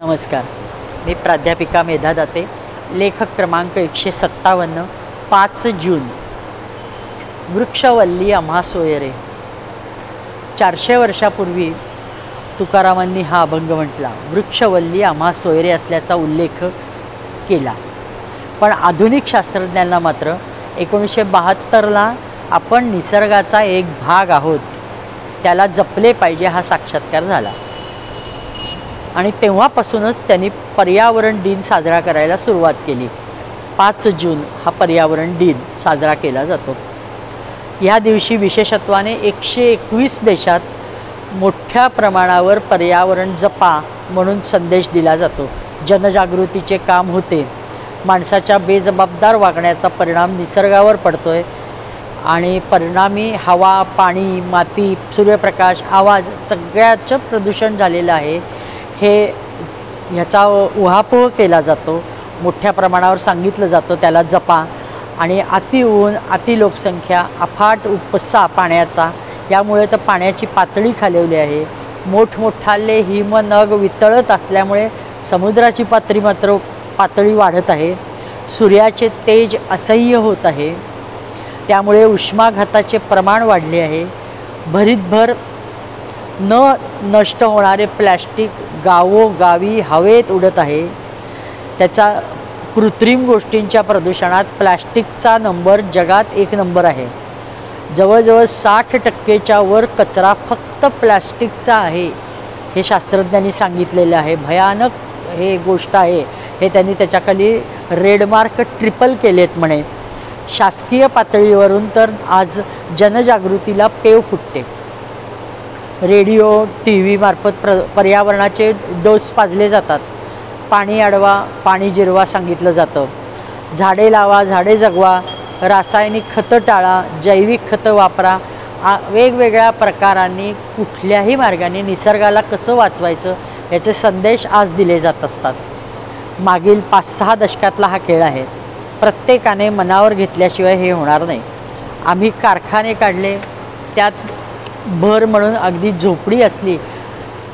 नमस्कार. मी प्राध्यापिका मेधा दाते. लेखक क्रमांक 157. 5 जून. वृक्षवल्ली आम्हा सोयरे. 400 वर्षापूर्वी तुकारामांनी हा अभंग म्हटला. वृक्षवल्ली आम्हा सोयरे असल्याचा उल्लेख केला. पण आधुनिक शास्त्रज्ञांना मात्र 1972ला आपण निसर्गाचा एक भाग आहोत, त्याला जपले पाहिजे हा साक्षात्कार झाला. आणि तेव्हापासूनच त्यांनी पर्यावरण दिन साजरा करायला सुरुवात केली. 5 जून हा पर्यावरण दिन साजरा केला जातो. ह्या दिवशी विशेषत्वाने 121 देशात मोठ्या प्रमाणावर पर्यावरण जपा म्हणून संदेश दिला जातो. जनजागृतीचे काम होते. माणसाच्या बेजबाबदार वागण्याचा परिणाम निसर्गावर पडतोय आणि परिणामी हवा, पाणी, माती, सूर्यप्रकाश, आवाज सगळ्याचं प्रदूषण झालेलं आहे. ह्याचा उहापोह केला जातो. मोठ्या प्रमाणावर सांगितलं जातं त्याला जपा. आणि अति ऊन, अति लोकसंख्या, अफाट उपसा पाण्याचा, यामुळे तर पाण्याची पातळी खालवली आहे. मोठमोठाले हिमनग वितळत असल्यामुळे समुद्राची पातळी वाढत आहे. सूर्याचे तेज असह्य होत आहे. त्यामुळे उष्माघाताचे प्रमाण वाढले आहे. भरीतभर न नष्ट होणारे प्लॅस्टिक गावोगावी हवेत उडत आहे. त्याचा कृत्रिम गोष्टींच्या प्रदूषणात प्लॅस्टिकचा नंबर जगात 1 नंबर आहे. जवळजवळ 60% वर कचरा फक्त प्लॅस्टिकचा आहे, हे शास्त्रज्ञांनी सांगितलेलं आहे. भयानक हे गोष्ट आहे. हे त्यांनी त्याच्याखाली रेडमार्क ट्रिपल केलेत म्हणे. शासकीय पातळीवरून तर आज जनजागृतीला पेव फुटते. रेडिओ, TV मार्फत पर्यावरणाचे डोस पाजले जातात. पाणी अडवा, पाणी जिरवा सांगितलं जातं. झाडे लावा, झाडे जगवा, रासायनिक खतं टाळा, जैविक खतं वापरा. वेगवेगळ्या प्रकारांनी कुठल्याही मार्गाने निसर्गाला कसं वाचवायचं याचे संदेश आज दिले जात असतात. मागील 5-6 दशकातला हा खेळ आहे. प्रत्येकाने मनावर घेतल्याशिवाय हे होणार नाही. आम्ही कारखाने काढले, त्यात भर म्हणून अगदी झोपडी असली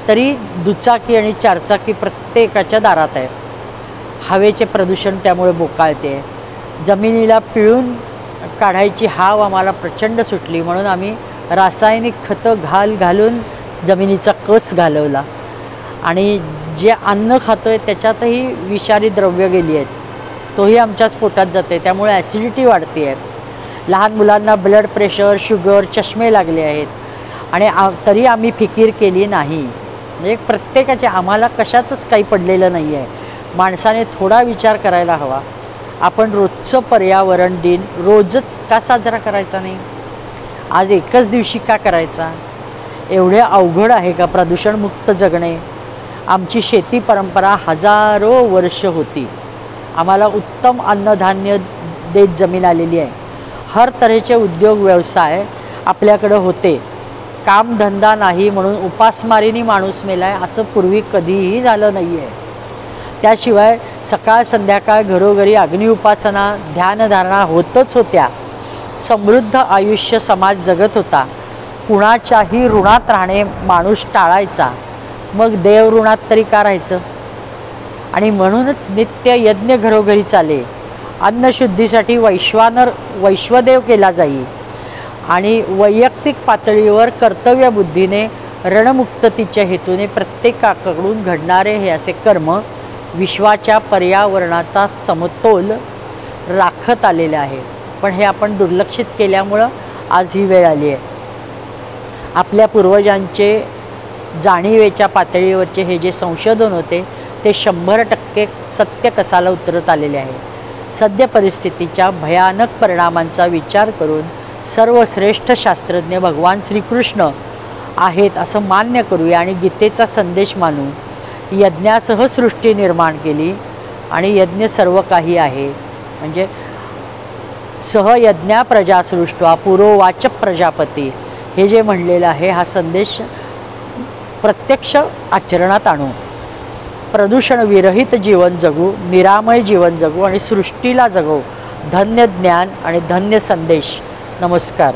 तरी दुचाकी आणि 4चाकी प्रत्येकाच्या दारात आहे. हवेचे प्रदूषण त्यामुळे बोकाळते. जमिनीला पिळून काढायची हाव आम्हाला प्रचंड सुटली, म्हणून आम्ही रासायनिक खतं घालून जमिनीचा कस घालवला. आणि जे अन्न खातो आहे त्याच्यातही विषारी द्रव्य गेली आहेत, तोही आमच्याच पोटात जाते. त्यामुळे ॲसिडिटी वाढते आहे. लहान मुलांना ब्लड प्रेशर, शुगर, चष्मे लागले आहेत. आणि तरी आम्ही फिकीर केली नाही. म्हणजे प्रत्येकाचे, आम्हाला कशाचंच काही पडलेलं नाही आहे. माणसाने थोडा विचार करायला हवा. आपण रोजचं पर्यावरण दिन रोजच का साजरा करायचा नाही? आज एकच दिवशी का करायचा? एवढे अवघड आहे का प्रदूषणमुक्त जगणे? आमची शेती परंपरा हजारो वर्ष होती. आम्हाला उत्तम अन्नधान्य देत जमीन आलेली आहे. हर तऱ्हेचे उद्योग व्यवसाय आपल्याकडं होते. कामधंदा नाही म्हणून उपासमारीने माणूस मेला आहे असं पूर्वी कधीही झालं नाही आहे. त्याशिवाय सकाळ संध्याकाळ घरोघरी अग्निउपासना, ध्यानधारणा होतच होत्या. समृद्ध आयुष्य समाज जगत होता. कुणाच्याही ऋणात राहणे माणूस टाळायचा. मग देव ऋणात तरी का राहायचं? आणि म्हणूनच नित्य यज्ञ घरोघरी चाले. अन्नशुद्धीसाठी वैश्वदेव केला जाई. आणि वैयक्तिक पातळीवर कर्तव्यबुद्धीने रणमुक्ततेच्या हेतूने प्रत्येकाकडून घडणारे हे असे कर्म विश्वाच्या पर्यावरणाचा समतोल राखत आलेले आहे. पण हे आपण दुर्लक्षित केल्यामुळं आज ही वेळ आली आहे. आपल्या पूर्वजांचे जाणीवेच्या पातळीवरचे हे जे संशोधन होते ते 100% सत्य कसाला उतरत आलेले आहे. सद्य परिस्थितीच्या भयानक परिणामांचा विचार करून सर्वश्रेष्ठ शास्त्रज्ञ भगवान श्रीकृष्ण आहेत असं मान्य करूया आणि गीतेचा संदेश मानू. यज्ञासह सृष्टी निर्माण केली आणि यज्ञ सर्व काही आहे. म्हणजे सहयज्ञा प्रजा सृष्ट्वा पुरोवाच प्रजापती हे जे म्हणलेलं आहे, हा संदेश प्रत्यक्ष आचरणात आणू. प्रदूषण विरहित जीवन जगू, निरामय जीवन जगू आणि सृष्टीला जगू. धन्य ज्ञान आणि धन्य संदेश. नमस्कार.